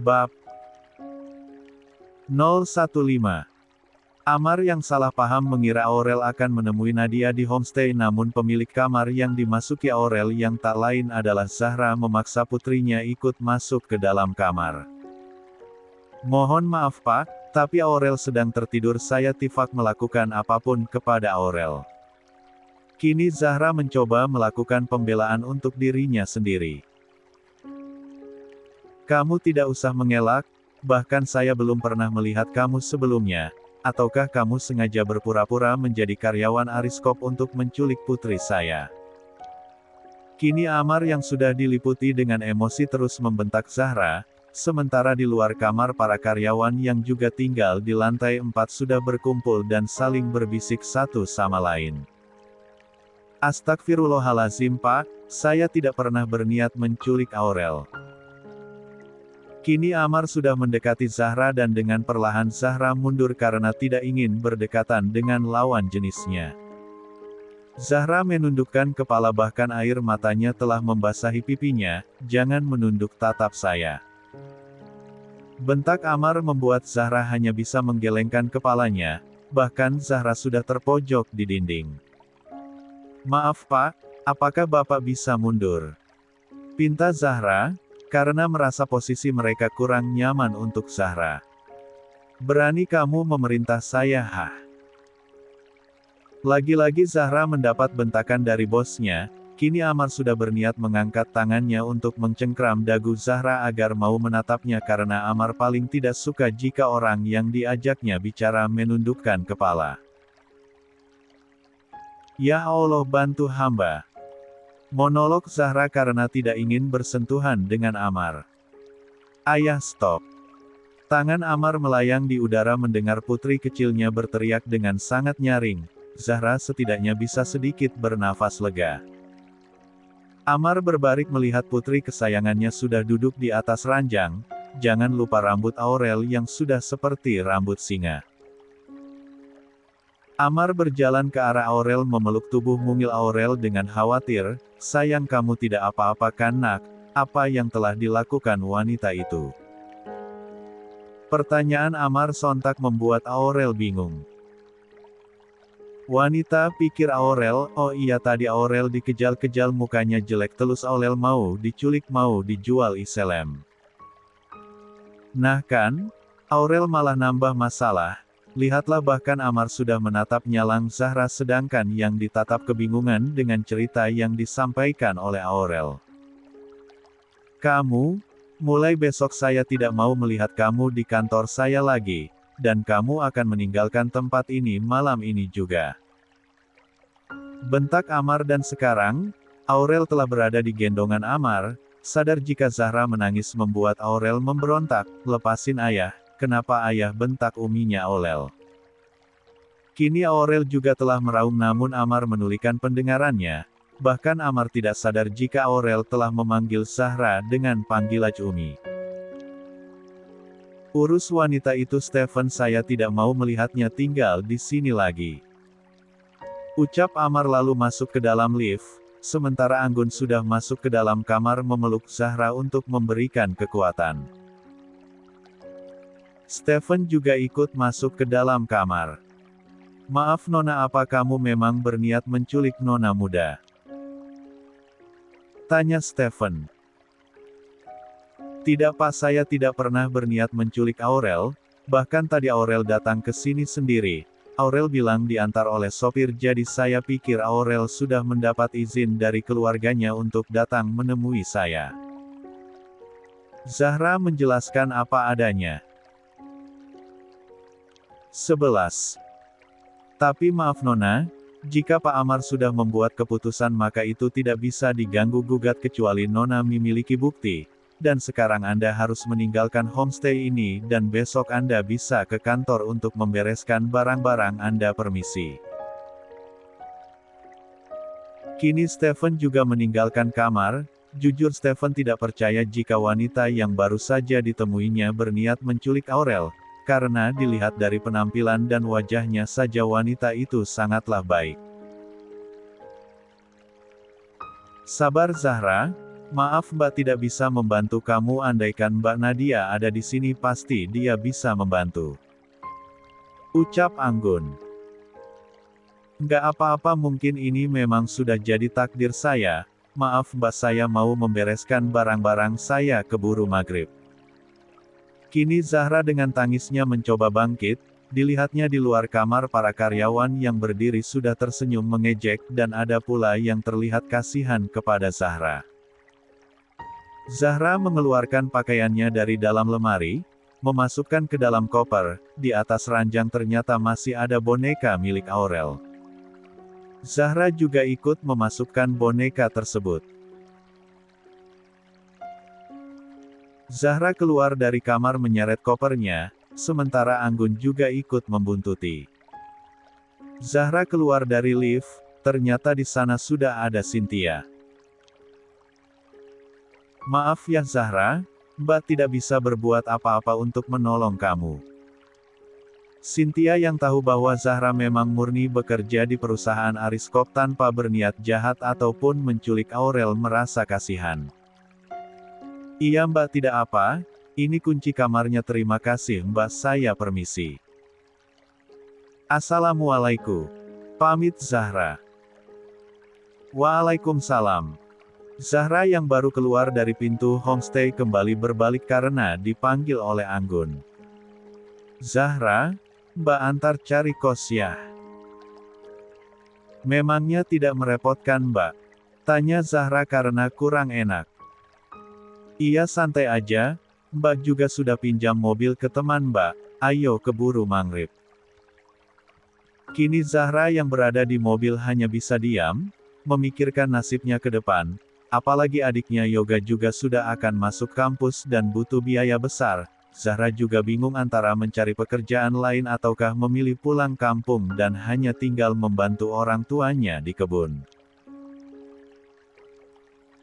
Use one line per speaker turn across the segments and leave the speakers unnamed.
Bab 015. Amar yang salah paham mengira Aurel akan menemui Nadia di homestay, namun pemilik kamar yang dimasuki Aurel yang tak lain adalah Zahra memaksa putrinya ikut masuk ke dalam kamar. "Mohon maaf Pak, tapi Aurel sedang tertidur." Saya Tifak melakukan apapun kepada Aurel. Kini Zahra mencoba melakukan pembelaan untuk dirinya sendiri. "Kamu tidak usah mengelak, bahkan saya belum pernah melihat kamu sebelumnya. Ataukah kamu sengaja berpura-pura menjadi karyawan Ariskop untuk menculik putri saya?" Kini Amar yang sudah diliputi dengan emosi terus membentak Zahra, sementara di luar kamar para karyawan yang juga tinggal di lantai 4 sudah berkumpul dan saling berbisik satu sama lain. "Astagfirullahalazim Pak, saya tidak pernah berniat menculik Aurel." Kini Amar sudah mendekati Zahra dan dengan perlahan Zahra mundur karena tidak ingin berdekatan dengan lawan jenisnya. Zahra menundukkan kepala, bahkan air matanya telah membasahi pipinya. "Jangan menunduk, tatap saya." Bentak Amar membuat Zahra hanya bisa menggelengkan kepalanya, bahkan Zahra sudah terpojok di dinding. "Maaf Pak, apakah Bapak bisa mundur?" pinta Zahra, karena merasa posisi mereka kurang nyaman untuk Zahra. "Berani kamu memerintah saya, hah?" Lagi-lagi Zahra mendapat bentakan dari bosnya. Kini Amar sudah berniat mengangkat tangannya untuk mencengkram dagu Zahra agar mau menatapnya, karena Amar paling tidak suka jika orang yang diajaknya bicara menundukkan kepala. "Ya Allah, bantu hamba!" monolog Zahra karena tidak ingin bersentuhan dengan Amar. "Ayah, stop!" Tangan Amar melayang di udara mendengar putri kecilnya berteriak dengan sangat nyaring. Zahra setidaknya bisa sedikit bernafas lega. Amar berbarik melihat putri kesayangannya sudah duduk di atas ranjang. Jangan lupa rambut Aurel yang sudah seperti rambut singa. Amar berjalan ke arah Aurel, memeluk tubuh mungil Aurel dengan khawatir. "Sayang, kamu tidak apa-apa kan nak? Apa yang telah dilakukan wanita itu?" Pertanyaan Amar sontak membuat Aurel bingung. "Wanita," pikir Aurel. "Oh iya, tadi Aurel dikejal-kejal, mukanya jelek telus. Aurel mau diculik, mau dijual Iselem. Nah kan? Aurel malah nambah masalah. Lihatlah, bahkan Amar sudah menatap nyalang Zahra sedangkan yang ditatap kebingungan dengan cerita yang disampaikan oleh Aurel. "Kamu, mulai besok saya tidak mau melihat kamu di kantor saya lagi, dan kamu akan meninggalkan tempat ini malam ini juga." Bentak Amar, dan sekarang, Aurel telah berada di gendongan Amar. Sadar jika Zahra menangis membuat Aurel memberontak. "Lepasin ayah." "Kenapa ayah?" bentak uminya Aurel. Kini Aurel juga telah meraung, namun Amar menulikan pendengarannya. Bahkan Amar tidak sadar jika Aurel telah memanggil Zahra dengan panggilan Umi. "Urus wanita itu Stephen, saya tidak mau melihatnya tinggal di sini lagi." Ucap Amar lalu masuk ke dalam lift, sementara Anggun sudah masuk ke dalam kamar memeluk Zahra untuk memberikan kekuatan. Stephen juga ikut masuk ke dalam kamar. "Maaf Nona, apa kamu memang berniat menculik Nona muda?" tanya Stephen. "Tidak Pak, saya tidak pernah berniat menculik Aurel. Bahkan tadi Aurel datang ke sini sendiri. Aurel bilang diantar oleh sopir, jadi saya pikir Aurel sudah mendapat izin dari keluarganya untuk datang menemui saya." Zahra menjelaskan apa adanya. 11. "Tapi maaf Nona, jika Pak Amar sudah membuat keputusan maka itu tidak bisa diganggu-gugat kecuali Nona memiliki bukti. Dan sekarang Anda harus meninggalkan homestay ini dan besok Anda bisa ke kantor untuk membereskan barang-barang Anda. Permisi." Kini Stephen juga meninggalkan kamar. Jujur Stephen tidak percaya jika wanita yang baru saja ditemuinya berniat menculik Aurel. Karena dilihat dari penampilan dan wajahnya saja wanita itu sangatlah baik. "Sabar Zahra, Maaf Mbak tidak bisa membantu kamu, andaikan Mbak Nadia ada di sini pasti dia bisa membantu. Ucap Anggun. Nggak apa-apa, mungkin ini memang sudah jadi takdir saya. Maaf Mbak, saya mau membereskan barang-barang saya keburu maghrib. Kini Zahra dengan tangisnya mencoba bangkit, dilihatnya di luar kamar para karyawan yang berdiri sudah tersenyum mengejek dan ada pula yang terlihat kasihan kepada Zahra. Zahra mengeluarkan pakaiannya dari dalam lemari, memasukkan ke dalam koper, di atas ranjang ternyata masih ada boneka milik Aurel. Zahra juga ikut memasukkan boneka tersebut. Zahra keluar dari kamar menyeret kopernya, sementara Anggun juga ikut membuntuti. Zahra keluar dari lift, ternyata di sana sudah ada Cynthia. Maaf ya Zahra, Mbak tidak bisa berbuat apa-apa untuk menolong kamu. Cynthia yang tahu bahwa Zahra memang murni bekerja di perusahaan Ariskop tanpa berniat jahat ataupun menculik Aurel merasa kasihan. Iya Mbak, tidak apa, ini kunci kamarnya, terima kasih Mbak, saya permisi. Assalamualaikum. Pamit Zahra. Waalaikumsalam. Zahra yang baru keluar dari pintu homestay kembali berbalik karena dipanggil oleh Anggun. Zahra, Mbak antar cari kos ya. Memangnya tidak merepotkan Mbak? Tanya Zahra karena kurang enak. Iya santai aja, Mbak juga sudah pinjam mobil ke teman Mbak, ayo keburu maghrib. Kini Zahra yang berada di mobil hanya bisa diam, memikirkan nasibnya ke depan, apalagi adiknya Yoga juga sudah akan masuk kampus dan butuh biaya besar. Zahra juga bingung antara mencari pekerjaan lain ataukah memilih pulang kampung dan hanya tinggal membantu orang tuanya di kebun.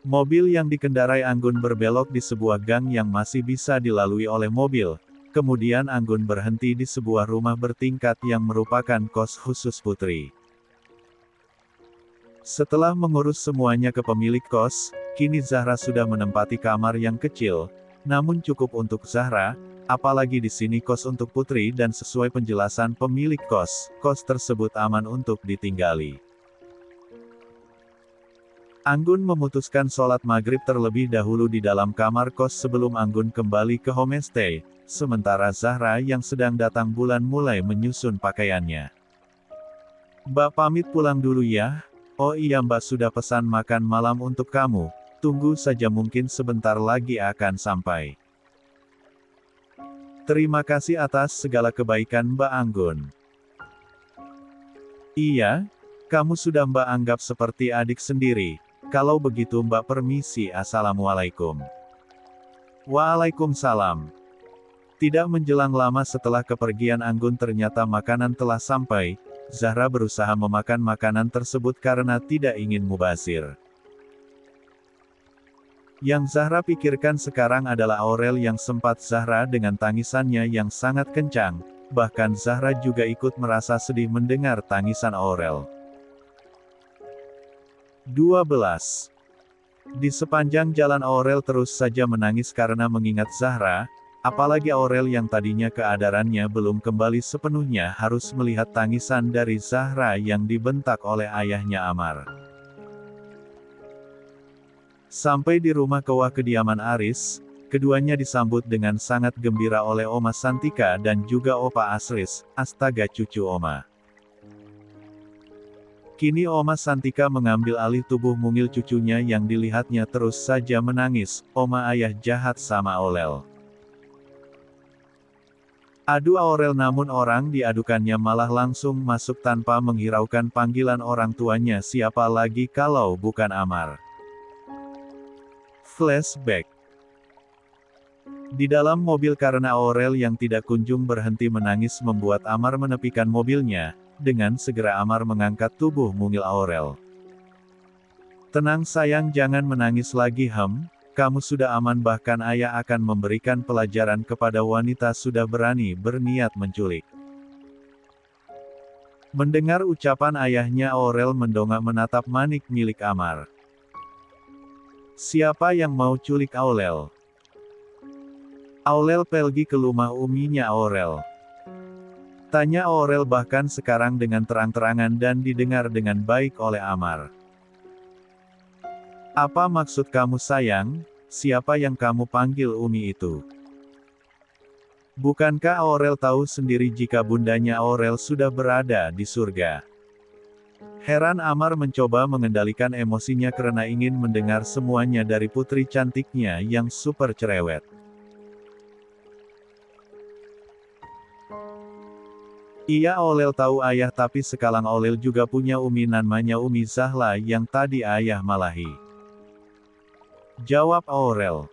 Mobil yang dikendarai Anggun berbelok di sebuah gang yang masih bisa dilalui oleh mobil. Kemudian Anggun berhenti di sebuah rumah bertingkat yang merupakan kos khusus putri. Setelah mengurus semuanya ke pemilik kos, kini Zahra sudah menempati kamar yang kecil, namun cukup untuk Zahra, apalagi di sini kos untuk putri dan sesuai penjelasan pemilik kos, kos tersebut aman untuk ditinggali. Anggun memutuskan sholat maghrib terlebih dahulu di dalam kamar kos sebelum Anggun kembali ke homestay, sementara Zahra yang sedang datang bulan mulai menyusun pakaiannya. Mbak pamit pulang dulu ya. Oh iya Mbak, sudah pesan makan malam untuk kamu, tunggu saja mungkin sebentar lagi akan sampai. Terima kasih atas segala kebaikan Mbak Anggun. Iya, kamu sudah Mbak anggap seperti adik sendiri. Kalau begitu Mbak permisi, assalamualaikum. Waalaikumsalam. Tidak menjelang lama setelah kepergian Anggun ternyata makanan telah sampai. Zahra berusaha memakan makanan tersebut karena tidak ingin mubazir. Yang Zahra pikirkan sekarang adalah Aurel yang sempat Zahra dengan tangisannya yang sangat kencang, bahkan Zahra juga ikut merasa sedih mendengar tangisan Aurel. 12. Di sepanjang jalan Aurel terus saja menangis karena mengingat Zahra, apalagi Aurel yang tadinya keadarannya belum kembali sepenuhnya harus melihat tangisan dari Zahra yang dibentak oleh ayahnya Amar. Sampai di rumah kewah kediaman Aris, keduanya disambut dengan sangat gembira oleh Oma Santika dan juga Opa Asris, astaga cucu Oma. Kini Oma Santika mengambil alih tubuh mungil cucunya yang dilihatnya terus saja menangis, Oma ayah jahat sama Aurel. Adu Aurel, namun orang diadukannya malah langsung masuk tanpa menghiraukan panggilan orang tuanya siapa lagi kalau bukan Amar. Flashback. Di dalam mobil karena Aurel yang tidak kunjung berhenti menangis membuat Amar menepikan mobilnya, dengan segera Amar mengangkat tubuh mungil Aurel. Tenang sayang, jangan menangis lagi kamu sudah aman, bahkan ayah akan memberikan pelajaran kepada wanita sudah berani berniat menculik. Mendengar ucapan ayahnya Aurel mendongak menatap manik milik Amar. Siapa yang mau culik Aurel? Aurel pergi ke rumah uminya Aurel. Tanya Aurel bahkan sekarang dengan terang-terangan dan didengar dengan baik oleh Amar. Apa maksud kamu sayang? Siapa yang kamu panggil Umi itu? Bukankah Aurel tahu sendiri jika bundanya Aurel sudah berada di surga? Heran Amar mencoba mengendalikan emosinya karena ingin mendengar semuanya dari putri cantiknya yang super cerewet. Iya Aurel tahu ayah tapi sekarang Aurel juga punya Umi namanya Umi Zahla yang tadi ayah malahi. Jawab Aurel.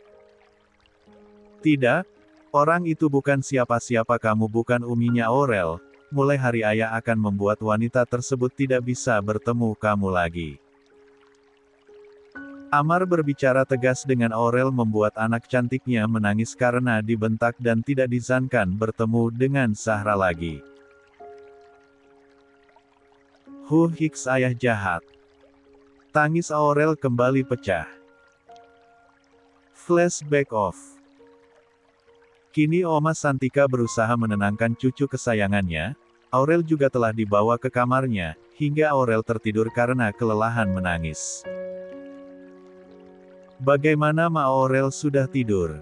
Tidak, orang itu bukan siapa-siapa kamu bukan uminya Aurel, mulai hari ayah akan membuat wanita tersebut tidak bisa bertemu kamu lagi. Amar berbicara tegas dengan Aurel membuat anak cantiknya menangis karena dibentak dan tidak disangkan bertemu dengan Zahra lagi. Hiks ayah jahat. Tangis Aurel kembali pecah. Flashback off. Kini Oma Santika berusaha menenangkan cucu kesayangannya. Aurel juga telah dibawa ke kamarnya, hingga Aurel tertidur karena kelelahan menangis. Bagaimana Ma Aurel sudah tidur?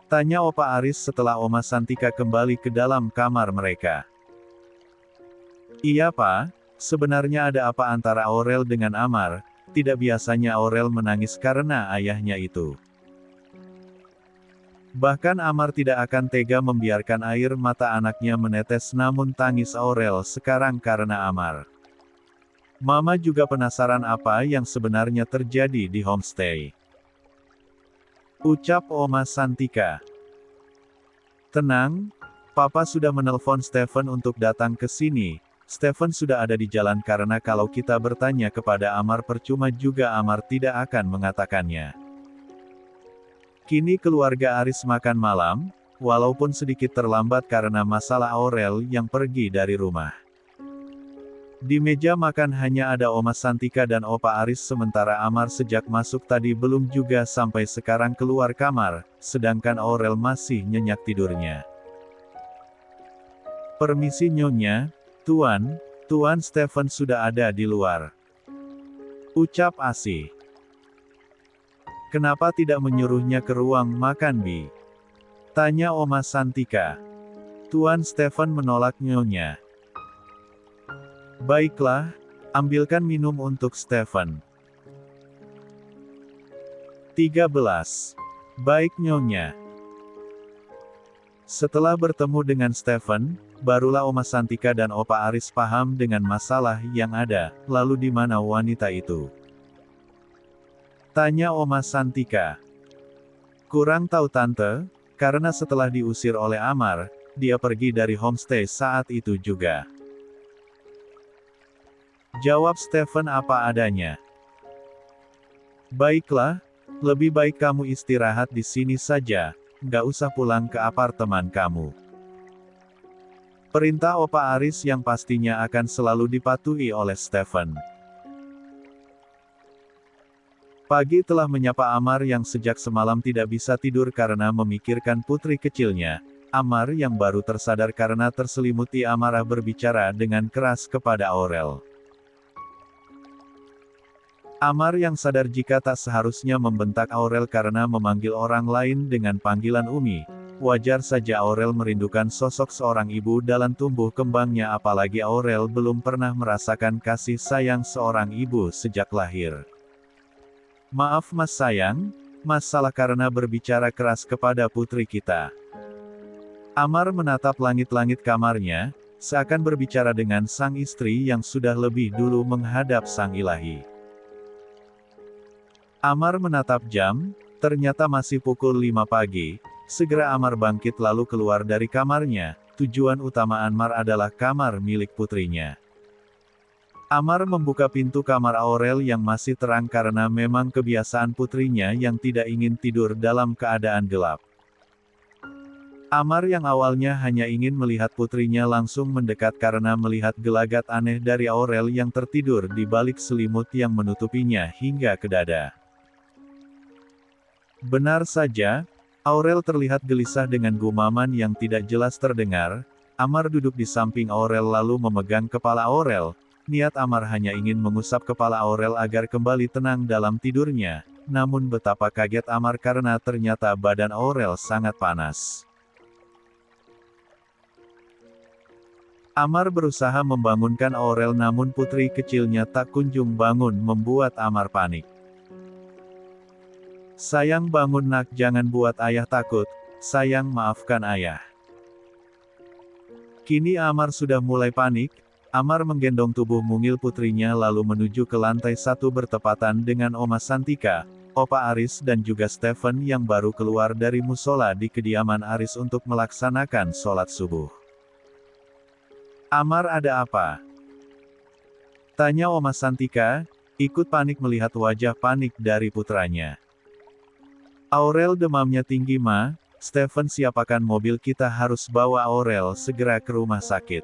Tanya Opa Aris setelah Oma Santika kembali ke dalam kamar mereka. Iya Pak, sebenarnya ada apa antara Aurel dengan Amar? Tidak biasanya Aurel menangis karena ayahnya itu. Bahkan Amar tidak akan tega membiarkan air mata anaknya menetes namun tangis Aurel sekarang karena Amar. Mama juga penasaran apa yang sebenarnya terjadi di homestay. Ucap Oma Santika. Tenang, Papa sudah menelpon Stephen untuk datang ke sini. Stephen sudah ada di jalan karena kalau kita bertanya kepada Amar percuma juga Amar tidak akan mengatakannya. Kini keluarga Aris makan malam, walaupun sedikit terlambat karena masalah Aurel yang pergi dari rumah. Di meja makan hanya ada Oma Santika dan Opa Aris sementara Amar sejak masuk tadi belum juga sampai sekarang keluar kamar, sedangkan Aurel masih nyenyak tidurnya. Permisi Nyonya. Tuan Stephen sudah ada di luar. Ucap Asih. Kenapa tidak menyuruhnya ke ruang makan Bi? Tanya Oma Santika. Tuan Stephen menolak Nyonya. Baiklah, ambilkan minum untuk Stephen. 13. Baik Nyonya. Setelah bertemu dengan Stephen, barulah Oma Santika dan Opa Aris paham dengan masalah yang ada, lalu di mana wanita itu? Tanya Oma Santika. Kurang tahu Tante, karena setelah diusir oleh Amar, dia pergi dari homestay saat itu juga. Jawab Stephen apa adanya. Baiklah, lebih baik kamu istirahat di sini saja. Nggak usah pulang ke apartemen kamu. Perintah Opa Aris yang pastinya akan selalu dipatuhi oleh Stephen. Pagi telah menyapa Amar yang sejak semalam tidak bisa tidur karena memikirkan putri kecilnya. Amar yang baru tersadar karena terselimuti amarah berbicara dengan keras kepada Aurel. Amar yang sadar jika tak seharusnya membentak Aurel karena memanggil orang lain dengan panggilan Umi. Wajar saja Aurel merindukan sosok seorang ibu dalam tumbuh kembangnya apalagi Aurel belum pernah merasakan kasih sayang seorang ibu sejak lahir. Maaf Mas sayang, Mas salah karena berbicara keras kepada putri kita. Amar menatap langit-langit kamarnya, seakan berbicara dengan sang istri yang sudah lebih dulu menghadap sang ilahi. Amar menatap jam, ternyata masih pukul 5 pagi, segera Amar bangkit lalu keluar dari kamarnya, tujuan utama Amar adalah kamar milik putrinya. Amar membuka pintu kamar Aurel yang masih terang karena memang kebiasaan putrinya yang tidak ingin tidur dalam keadaan gelap. Amar yang awalnya hanya ingin melihat putrinya langsung mendekat karena melihat gelagat aneh dari Aurel yang tertidur di balik selimut yang menutupinya hingga ke dada. Benar saja, Aurel terlihat gelisah dengan gumaman yang tidak jelas terdengar. Amar duduk di samping Aurel lalu memegang kepala Aurel. Niat Amar hanya ingin mengusap kepala Aurel agar kembali tenang dalam tidurnya. Namun betapa kaget Amar karena ternyata badan Aurel sangat panas. Amar berusaha membangunkan Aurel namun putri kecilnya tak kunjung bangun membuat Amar panik. Sayang bangun nak, jangan buat ayah takut. Sayang maafkan ayah. Kini Amar sudah mulai panik. Amar menggendong tubuh mungil putrinya lalu menuju ke lantai 1 bertepatan dengan Oma Santika, Opa Aris dan juga Stephen yang baru keluar dari musola di kediaman Aris untuk melaksanakan sholat subuh. Amar, ada apa? Tanya Oma Santika, ikut panik melihat wajah panik dari putranya. Aurel demamnya tinggi ma, Stephen siapakan mobil, kita harus bawa Aurel segera ke rumah sakit.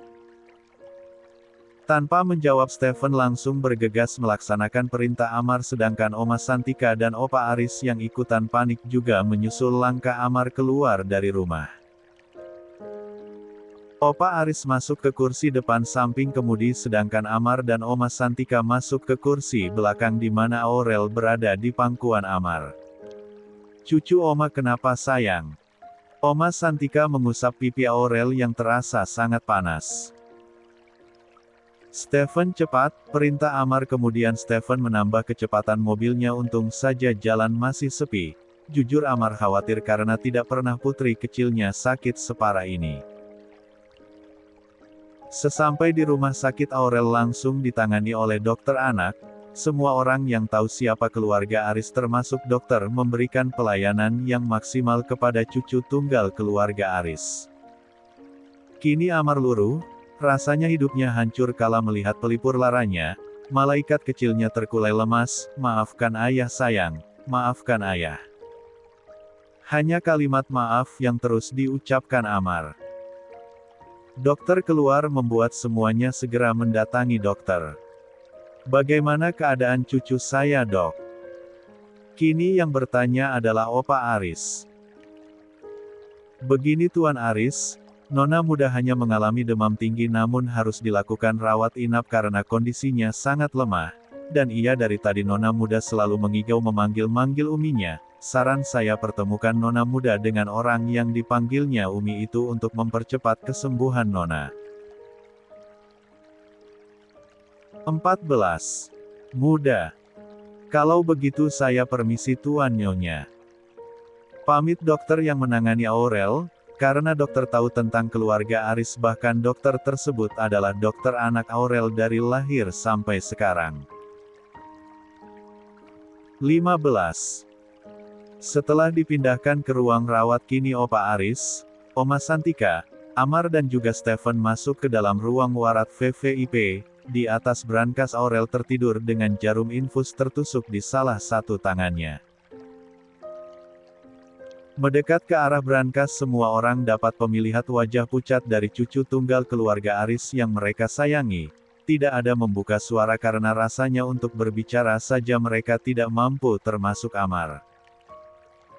Tanpa menjawab Stephen langsung bergegas melaksanakan perintah Amar sedangkan Oma Santika dan Opa Aris yang ikutan panik juga menyusul langkah Amar keluar dari rumah. Opa Aris masuk ke kursi depan samping kemudi sedangkan Amar dan Oma Santika masuk ke kursi belakang di mana Aurel berada di pangkuan Amar. Cucu Oma kenapa sayang? Oma Santika mengusap pipi Aurel yang terasa sangat panas. Stephen cepat, perintah Amar kemudian Stephen menambah kecepatan mobilnya untung saja jalan masih sepi. Jujur Amar khawatir karena tidak pernah putri kecilnya sakit separah ini. Sesampai di rumah sakit Aurel langsung ditangani oleh dokter anak. Semua orang yang tahu siapa keluarga Aris termasuk dokter memberikan pelayanan yang maksimal kepada cucu tunggal keluarga Aris. Kini Amar luruh, rasanya hidupnya hancur kala melihat pelipur laranya, malaikat kecilnya terkulai lemas, maafkan ayah sayang, maafkan ayah. Hanya kalimat maaf yang terus diucapkan Amar. Dokter keluar membuat semuanya segera mendatangi dokter. Bagaimana keadaan cucu saya dok? Kini yang bertanya adalah Opa Aris. Begini Tuan Aris, Nona muda hanya mengalami demam tinggi namun harus dilakukan rawat inap karena kondisinya sangat lemah, dan ia dari tadi Nona muda selalu mengigau memanggil-manggil uminya. Saran saya pertemukan Nona muda dengan orang yang dipanggilnya Umi itu untuk mempercepat kesembuhan Nona. 14. Muda. Kalau begitu saya permisi Tuan Nyonya. Pamit dokter yang menangani Aurel, karena dokter tahu tentang keluarga Aris bahkan dokter tersebut adalah dokter anak Aurel dari lahir sampai sekarang. 15. Setelah dipindahkan ke ruang rawat kini Opa Aris, Oma Santika, Amar dan juga Stephen masuk ke dalam ruang warat VVIP. Di atas brankas Aurel tertidur dengan jarum infus tertusuk di salah satu tangannya. Mendekat ke arah brankas semua orang dapat melihat wajah pucat dari cucu tunggal keluarga Aris yang mereka sayangi. Tidak ada membuka suara karena rasanya untuk berbicara saja mereka tidak mampu termasuk Amar.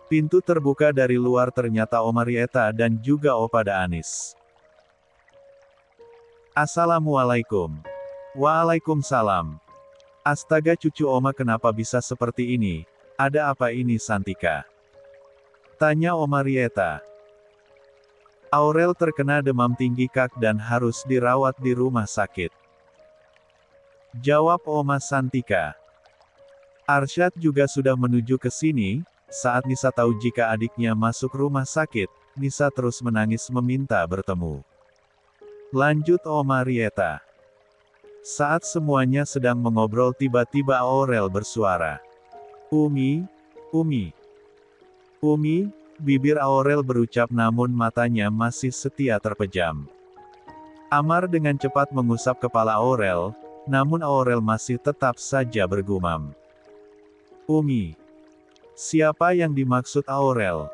Pintu terbuka dari luar ternyata Oma Rieta dan juga Opa Daanis. Assalamualaikum. Waalaikumsalam. Astaga cucu Oma kenapa bisa seperti ini? Ada apa ini Santika? Tanya Oma Rieta. Aurel terkena demam tinggi kak dan harus dirawat di rumah sakit. Jawab Oma Santika. Arsyad juga sudah menuju ke sini. Saat Nisa tahu jika adiknya masuk rumah sakit, Nisa terus menangis meminta bertemu. Lanjut Oma Rieta. Saat semuanya sedang mengobrol tiba-tiba Aurel bersuara. Umi, Umi. Umi, bibir Aurel berucap namun matanya masih setia terpejam. Amar dengan cepat mengusap kepala Aurel, namun Aurel masih tetap saja bergumam. Umi. Siapa yang dimaksud Aurel?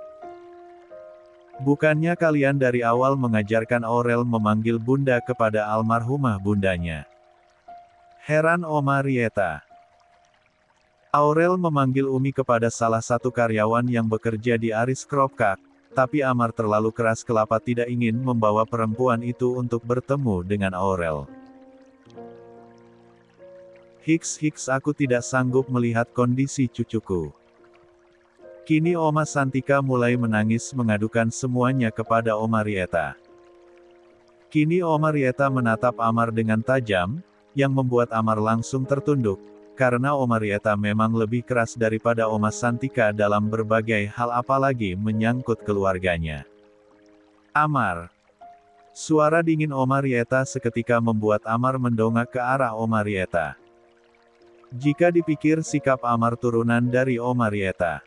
Bukannya kalian dari awal mengajarkan Aurel memanggil bunda kepada almarhumah bundanya? Heran Oma Rieta. Aurel memanggil Umi kepada salah satu karyawan yang bekerja di Aris Kropka, tapi Amar terlalu keras kelapa tidak ingin membawa perempuan itu untuk bertemu dengan Aurel. Hiks, aku tidak sanggup melihat kondisi cucuku. Kini Oma Santika mulai menangis mengadukan semuanya kepada Oma Rieta. Kini Oma Rieta menatap Amar dengan tajam, yang membuat Amar langsung tertunduk, karena Oma Rieta memang lebih keras daripada Oma Santika dalam berbagai hal apalagi menyangkut keluarganya. Amar. Suara dingin Oma Rieta seketika membuat Amar mendongak ke arah Oma Rieta. Jika dipikir sikap Amar turunan dari Oma Rieta.